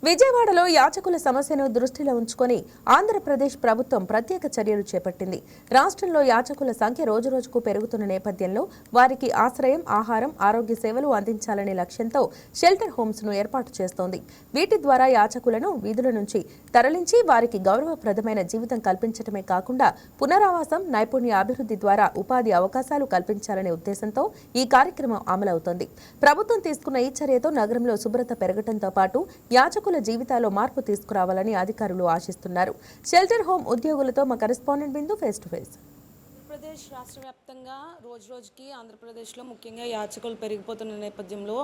విజయవాడలో యాచకుల సమస్యను దృష్టిలో ఉంచుకొని ఆంధ్రప్రదేశ్ ప్రభుత్వం ప్రత్యేక చర్యలు చేపట్టింది. రాష్ట్రంలో యాచకుల సంఖ్య రోజురోజుకు పెరుగుతున్న నేపథ్యంలో వారికి ఆశ్రయం, ఆహారం, ఆరోగ్య సేవలు అందించాలనే లక్ష్యంతో షెల్టర్ హోమ్స్ ను ఏర్పాటు చేస్తోంది. వీటి ద్వారా యాచకులను వీధుల నుంచి తరలించి వారికి గౌరవప్రదమైన జీవితం కల్పించడమే కాకుండా పునరావాసం, నైపుణ్య అభివృద్ధి ద్వారా ఉపాధి అవకాశాలు కల్పించాలనే ఉద్దేశంతో ఈ కార్యక్రమం అమలవుతోంది. ప్రభుత్వం తీసుకున్న ఈ చర్యతో నగరంలో శుభ్రత పెరగడంతో పాటు యాచకుల జీవితాల్లో మార్పు తీసుకురావాలని అధికారులు ఆశిస్తున్నారు. షెల్టర్ హోమ్ ఉద్యోగులతో మా correspondent Bindu face to face. Andhra Pradesh రాష్ట్ర వ్యాప్తంగా రోజుకి ఆంధ్రప్రదేశ్లో ముఖ్యంగా యాచకులు పెరిగిపోతున్న నేపథ్యంలో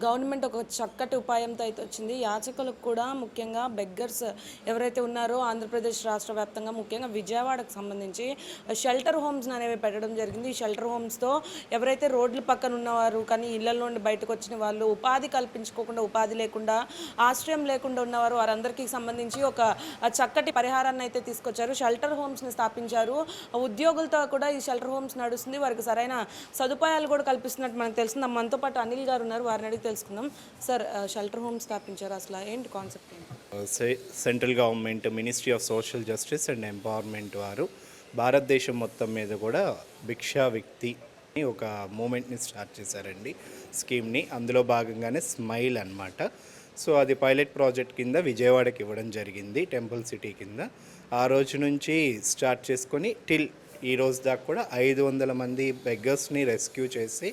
గవర్నమెంట్ ఒక చక్కటి ఉపాయంతో అయితే వచ్చింది. యాచకులకు కూడా ముఖ్యంగా బెగ్గర్స్ ఎవరైతే ఉన్నారో ఆంధ్రప్రదేశ్ రాష్ట్ర వ్యాప్తంగా ముఖ్యంగా విజయవాడకు సంబంధించి షెల్టర్ హోమ్స్ అనేవి పెట్టడం జరిగింది. ఈ షెల్టర్ హోమ్స్తో ఎవరైతే రోడ్ల పక్కన ఉన్నవారు కానీ ఇళ్ల నుండి బయటకు వచ్చిన వాళ్ళు ఉపాధి కల్పించుకోకుండా, ఉపాధి లేకుండా, ఆశ్రయం లేకుండా ఉన్నవారు వారందరికీ సంబంధించి ఒక చక్కటి పరిహారాన్ని అయితే తీసుకొచ్చారు. షెల్టర్ హోమ్స్ని స్థాపించారు. ఉద్యోగులతో కూడా ఈ షెల్టర్ హోమ్స్ నడుస్తుంది. వారికి సరైన సదుపాయాలు కూడా కల్పిస్తున్నట్టు మనకు తెలిసింది. మనతో పాటు అనిల్ గారు ఉన్నారు, వారిని అడిగి తెలుసుకుందాం. సార్, షెల్టర్ హోమ్స్ స్థాపించారు, అసలు ఏంటి కాన్సెప్ట్ ఏంటి? Central government ministry of social justice and empowerment వారు భారతదేశం మొత్తం మీద కూడా భిక్షా వ్యక్తి ఒక మూమెంట్ని స్టార్ట్ చేశారండి, స్కీమ్ని. అందులో భాగంగానే స్మైల్ అన్నమాట. సో అది పైలట్ ప్రాజెక్ట్ కింద విజయవాడకి ఇవ్వడం జరిగింది, టెంపుల్ సిటీ కింద. ఆ రోజు నుంచి స్టార్ట్ చేసుకొని టిల్ ఈ రోజు దాకా కూడా 500 మంది బెగ్గర్స్ని రెస్క్యూ చేసి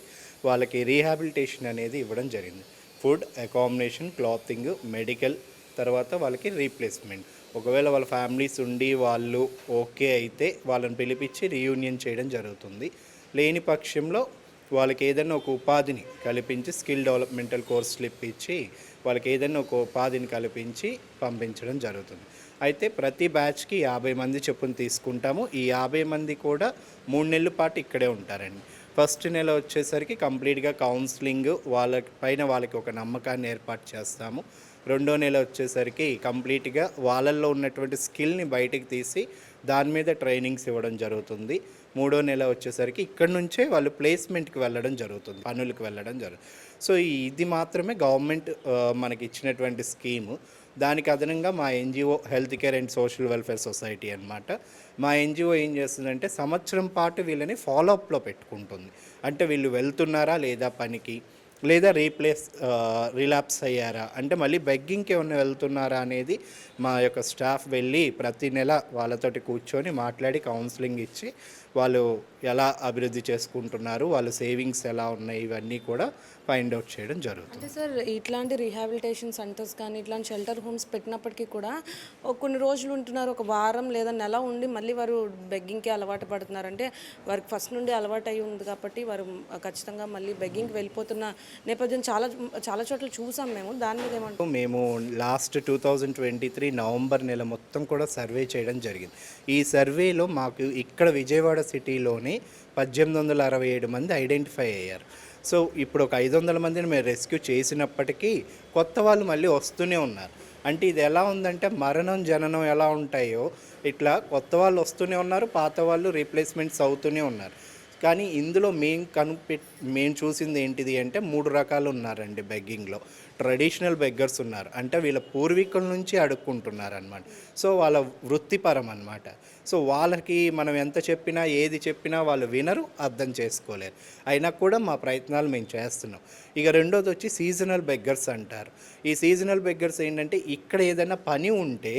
వాళ్ళకి రీహాబిలిటేషన్ అనేది ఇవ్వడం జరిగింది. ఫుడ్, అకామిడేషన్, క్లాతింగ్, మెడికల్, తర్వాత వాళ్ళకి రీప్లేస్మెంట్. ఒకవేళ వాళ్ళ ఫ్యామిలీస్ ఉండి వాళ్ళు ఓకే అయితే వాళ్ళని పిలిపించి రీయూనియన్ చేయడం జరుగుతుంది. లేని పక్షంలో వాళ్ళకి ఏదైనా ఒక ఉపాధిని కల్పించి స్కిల్ డెవలప్మెంటల్ కోర్సులు ఇప్పించి వాళ్ళకి ఏదైనా ఒక ఉపాధిని కల్పించి పంపించడం జరుగుతుంది. అయితే ప్రతి బ్యాచ్కి 50 మంది చొప్పున తీసుకుంటాము. ఈ 50 మంది కూడా 3 నెలల పాటు ఇక్కడే ఉంటారండి. ఫస్ట్ నెల వచ్చేసరికి కంప్లీట్గా కౌన్సిలింగ్, వాళ్ళకి ఒక నమ్మకాన్ని ఏర్పాటు చేస్తాము. రెండో నెల వచ్చేసరికి కంప్లీట్గా వాళ్ళల్లో ఉన్నటువంటి స్కిల్ని బయటికి తీసి దాని మీద ట్రైనింగ్స్ ఇవ్వడం జరుగుతుంది. మూడో నెల వచ్చేసరికి ఇక్కడ నుంచే వాళ్ళు ప్లేస్మెంట్కి వెళ్ళడం జరుగుతుంది, పనులకు వెళ్ళడం జరుగుతుంది. సో ఇది మాత్రమే గవర్నమెంట్ మనకి ఇచ్చినటువంటి స్కీము. దానికి అదనంగా మా NGO health care and social welfare society అన్నమాట. మా ఎన్జిఓ ఏం చేస్తుందంటే సంవత్సరం పాటు వీళ్ళని ఫాలోఅప్లో పెట్టుకుంటుంది. అంటే వీళ్ళు వెళ్తున్నారా లేదా పనికి, లేదా రిలాప్స్ అయ్యారా, అంటే మళ్ళీ బెగ్గింగ్కి ఏమైనా వెళ్తున్నారా అనేది మా యొక్క స్టాఫ్ వెళ్ళి ప్రతి నెల వాళ్ళతోటి కూర్చొని మాట్లాడి కౌన్సిలింగ్ ఇచ్చి వాళ్ళు ఎలా అభివృద్ధి చేసుకుంటున్నారు, వాళ్ళ సేవింగ్స్ ఎలా ఉన్నాయి, ఇవన్నీ కూడా ఫైండ్ అవుట్ చేయడం జరుగుతుంది. అంటే సార్, ఇట్లాంటి రీహాబిలిటేషన్ సెంటర్స్ కానీ ఇట్లాంటి షెల్టర్ హోమ్స్ పెట్టినప్పటికీ కూడా కొన్ని రోజులు ఉంటున్నారు, ఒక వారం లేదా నెల ఉండి మళ్ళీ వారు బెగ్గింగ్కి అలవాటు పడుతున్నారు. అంటే వారికి ఫస్ట్ నుండి అలవాటు అయి ఉంది కాబట్టి వారు ఖచ్చితంగా మళ్ళీ బెగ్గింగ్కి వెళ్ళిపోతున్న నేపథ్యం చాలా చాలా చోట్ల చూసాం మేము. దాని మీద ఏమంటారు? మేము లాస్ట్ 2023 నవంబర్ నెల మొత్తం కూడా సర్వే చేయడం జరిగింది. ఈ సర్వేలో మాకు ఇక్కడ విజయవాడ సిటీలోనే 1867 మంది ఐడెంటిఫై అయ్యారు. సో ఇప్పుడు ఒక 500 మందిని మేము రెస్క్యూ చేసినప్పటికీ కొత్త వాళ్ళు మళ్ళీ వస్తూనే ఉన్నారు. అంటే ఇది ఎలా ఉందంటే మరణం జననం ఎలా ఉంటాయో ఇట్లా కొత్త వాళ్ళు వస్తూనే ఉన్నారు, పాత వాళ్ళు రీప్లేస్మెంట్స్ అవుతూనే ఉన్నారు. కానీ ఇందులో మేము చూసింది ఏంటిది అంటే 3 రకాలు ఉన్నారండి బెగ్గింగ్లో. ట్రెడిషనల్ బెగ్గర్స్ ఉన్నారు, అంటే వీళ్ళ పూర్వీకుల నుంచి అడుక్కుంటున్నారు అనమాట. సో వాళ్ళ వృత్తిపరం అనమాట. సో వాళ్ళకి మనం ఎంత చెప్పినా ఏది చెప్పినా వాళ్ళు వినరు, అర్థం చేసుకోలేరు. అయినా కూడా మా ప్రయత్నాలు మేము చేస్తున్నాం. ఇక రెండోది వచ్చి సీజనల్ బెగ్గర్స్ అంటారు. ఈ సీజనల్ బెగ్గర్స్ ఏంటంటే ఇక్కడ ఏదైనా పని ఉంటే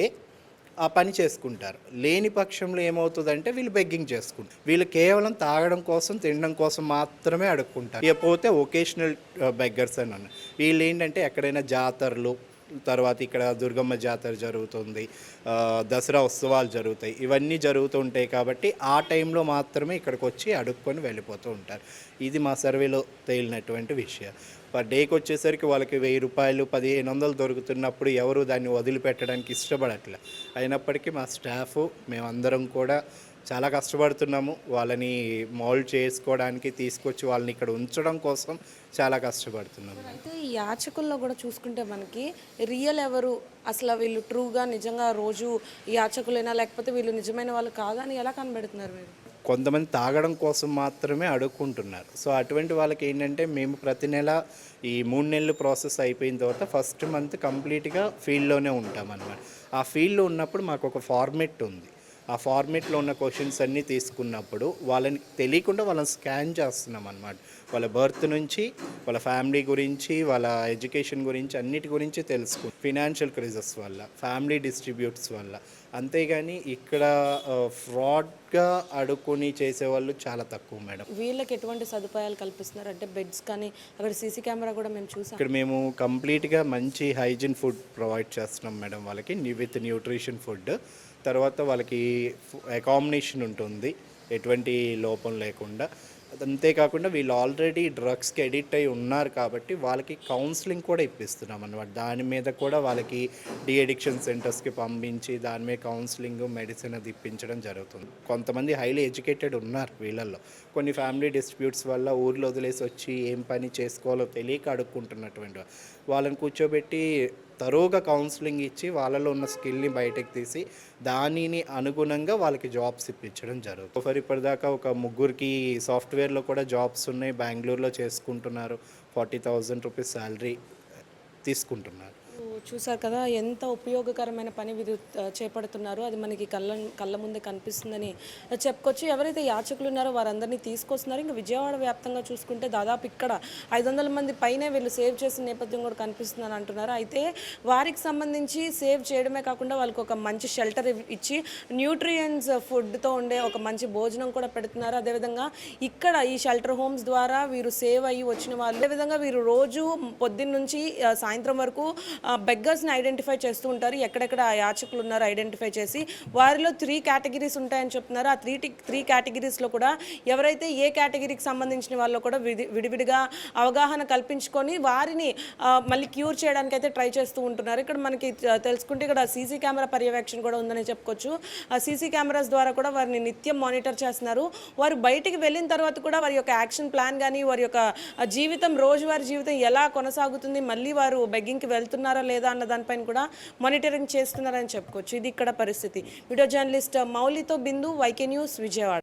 ఆ పని చేసుకుంటారు, లేని పక్షంలో ఏమవుతుందంటే వీళ్ళు బెగ్గింగ్ చేసుకుంటారు. వీళ్ళు కేవలం తాగడం కోసం, తినడం కోసం మాత్రమే అడుక్కుంటారు. ఇకపోతే ఒకేషనల్ బెగ్గర్స్ అని ఉన్నారు. వీళ్ళు ఏంటంటే ఎక్కడైనా జాతరలు, తర్వాత ఇక్కడ దుర్గమ్మ జాతర జరుగుతుంది, దసరా ఉత్సవాలు జరుగుతాయి, ఇవన్నీ జరుగుతుంటాయి కాబట్టి ఆ టైంలో మాత్రమే ఇక్కడికి వచ్చి అడుక్కొని వెళ్ళిపోతూ ఉంటారు. ఇది మా సర్వేలో తేలినటువంటి విషయం. పర్ డేకి వచ్చేసరికి వాళ్ళకి 1000 రూపాయలు, 1500 దొరుకుతున్నప్పుడు ఎవరు దాన్ని వదిలిపెట్టడానికి ఇష్టపడట్లే. అయినప్పటికీ మా స్టాఫ్ మేమందరం కూడా చాలా కష్టపడుతున్నాము. వాళ్ళని మౌల్డ్ చేసుకోవడానికి, తీసుకొచ్చి వాళ్ళని ఇక్కడ ఉంచడం కోసం చాలా కష్టపడుతున్నాము. అయితే ఈ యాచకుల్లో కూడా చూసుకుంటే మనకి రియల్ ఎవరు, అసలు వీళ్ళు ట్రూగా నిజంగా రోజు యాచకులైనా లేకపోతే వీళ్ళు నిజమైన వాళ్ళు కాదని ఎలా కనబడుతున్నారు మీరు? కొంతమంది తాగడం కోసం మాత్రమే అడుక్కుంటున్నారు. సో అటువంటి వాళ్ళకి ఏంటంటే మేము ప్రతి నెల ఈ 3 నెలలు ప్రాసెస్ అయిపోయిన తర్వాత ఫస్ట్ మంత్ కంప్లీట్గా ఫీల్డ్లోనే ఉంటామన్నమాట. ఆ ఫీల్డ్లో ఉన్నప్పుడు మాకు ఒక ఫార్మెట్ ఉంది. ఆ ఫార్మేట్లో ఉన్న క్వశ్చన్స్ అన్నీ తీసుకున్నప్పుడు వాళ్ళని తెలియకుండా వాళ్ళని స్కాన్ చేస్తున్నాం అనమాట. వాళ్ళ బర్త్ నుంచి వాళ్ళ ఫ్యామిలీ గురించి, వాళ్ళ ఎడ్యుకేషన్ గురించి, అన్నిటి గురించి ఫినాన్షియల్ క్రైసిస్ వల్ల, ఫ్యామిలీ డిస్ట్రిబ్యూట్స్ వల్ల. అంతేగాని ఇక్కడ ఫ్రాడ్గా అడుక్కొని చేసేవాళ్ళు చాలా తక్కువ మేడం. వీళ్ళకి ఎటువంటి సదుపాయాలు కల్పిస్తున్నారు అంటే బెడ్స్ కానీ అక్కడ సీసీ కెమెరా కూడా మేము చూసాం. ఇక్కడ మేము కంప్లీట్గా మంచి హైజీన్ ఫుడ్ ప్రొవైడ్ చేస్తున్నాం మేడం వాళ్ళకి, విత్ న్యూట్రిషన్ ఫుడ్. తర్వాత వాళ్ళకి అకామిడేషన్ ఉంటుంది ఎటువంటి లోపం లేకుండా. అంతేకాకుండా వీళ్ళు ఆల్రెడీ డ్రగ్స్కి ఎడిక్ట్ అయి ఉన్నారు కాబట్టి వాళ్ళకి కౌన్సిలింగ్ కూడా ఇప్పిస్తున్నాం అన్నమాట. దాని మీద కూడా వాళ్ళకి డి అడిక్షన్ సెంటర్స్కి పంపించి దాని మీద కౌన్సిలింగ్, మెడిసిన్ అది ఇప్పించడం జరుగుతుంది. కొంతమంది హైలీ ఎడ్యుకేటెడ్ ఉన్నారు వీళ్ళల్లో. కొన్ని ఫ్యామిలీ డిస్ప్యూట్స్ వల్ల ఊర్లో వదిలేసి వచ్చి ఏం పని చేసుకోవాలో తెలియక అడుక్కుంటున్నటువంటి వాళ్ళని కూర్చోబెట్టి తరోగా కౌన్సిలింగ్ ఇచ్చి వాళ్ళలో ఉన్న స్కిల్ని బయటకు తీసి దానిని అనుగుణంగా వాళ్ళకి జాబ్స్ ఇప్పించడం జరుగుతుంది. ఫర్ ఇప్పటిదాకా ఒక 3 సాఫ్ట్వేర్లో కూడా జాబ్స్ ఉన్నాయి, బెంగళూరులో చేసుకుంటున్నారు. 40,000 రూపీస్ శాలరీ తీసుకుంటున్నారు. చూసారు కదా ఎంత ఉపయోగకరమైన పని వీరు చేపడుతున్నారు. అది మనకి కళ్ళ ముందే కనిపిస్తుందని చెప్పుకోవచ్చు. ఎవరైతే యాచకులు ఉన్నారో వారందరినీ తీసుకొస్తున్నారు. ఇంకా విజయవాడ వ్యాప్తంగా చూసుకుంటే దాదాపు ఇక్కడ 500 మంది పైనే వీళ్ళు సేవ్ చేసిన నేపథ్యం కూడా కనిపిస్తుందని అంటున్నారు. అయితే వారికి సంబంధించి సేవ్ చేయడమే కాకుండా వాళ్ళకి ఒక మంచి షెల్టర్ ఇచ్చి న్యూట్రియన్స్ ఫుడ్తో ఉండే ఒక మంచి భోజనం కూడా పెడుతున్నారు. అదేవిధంగా ఇక్కడ ఈ షెల్టర్ హోమ్స్ ద్వారా వీరు సేవ్ అయ్యి వచ్చిన వాళ్ళు, అదేవిధంగా వీరు రోజు పొద్దున్న నుంచి సాయంత్రం వరకు బెగ్గర్స్ని ఐడెంటిఫై చేస్తూ ఉంటారు. ఎక్కడెక్కడ యాచకులు ఉన్నారో ఐడెంటిఫై చేసి వారిలో 3 కేటగిరీస్ ఉంటాయని చెప్తున్నారు. ఆ 3 కేటగిరీస్లో కూడా ఎవరైతే ఏ కేటగిరీకి సంబంధించిన వాళ్ళు కూడా విడివిడిగా అవగాహన కల్పించుకొని వారిని మళ్ళీ క్యూర్ చేయడానికి అయితే ట్రై చేస్తూ ఉంటున్నారు. ఇక్కడ మనకి తెలుసుకుంటే ఇక్కడ సీసీ కెమెరా పర్యవేక్షణ కూడా ఉందని చెప్పుకోవచ్చు. ఆ సీసీ కెమెరాస్ ద్వారా కూడా వారిని నిత్యం మానిటర్ చేస్తున్నారు. వారు బయటికి వెళ్ళిన తర్వాత కూడా వారి యొక్క యాక్షన్ ప్లాన్ కానీ వారి యొక్క జీవితం, రోజువారీ జీవితం ఎలా కొనసాగుతుంది, మళ్ళీ వారు బెగ్గింగ్కి వెళ్తున్నారా లేదా అన్న దానిపైన కూడా మానిటరింగ్ చేస్తున్నారని చెప్పుకోవచ్చు. ఇది ఇక్కడ పరిస్థితి. వీడియో జర్నలిస్ట్ మౌలితో బిందు, వైకే న్యూస్, విజయవాడ.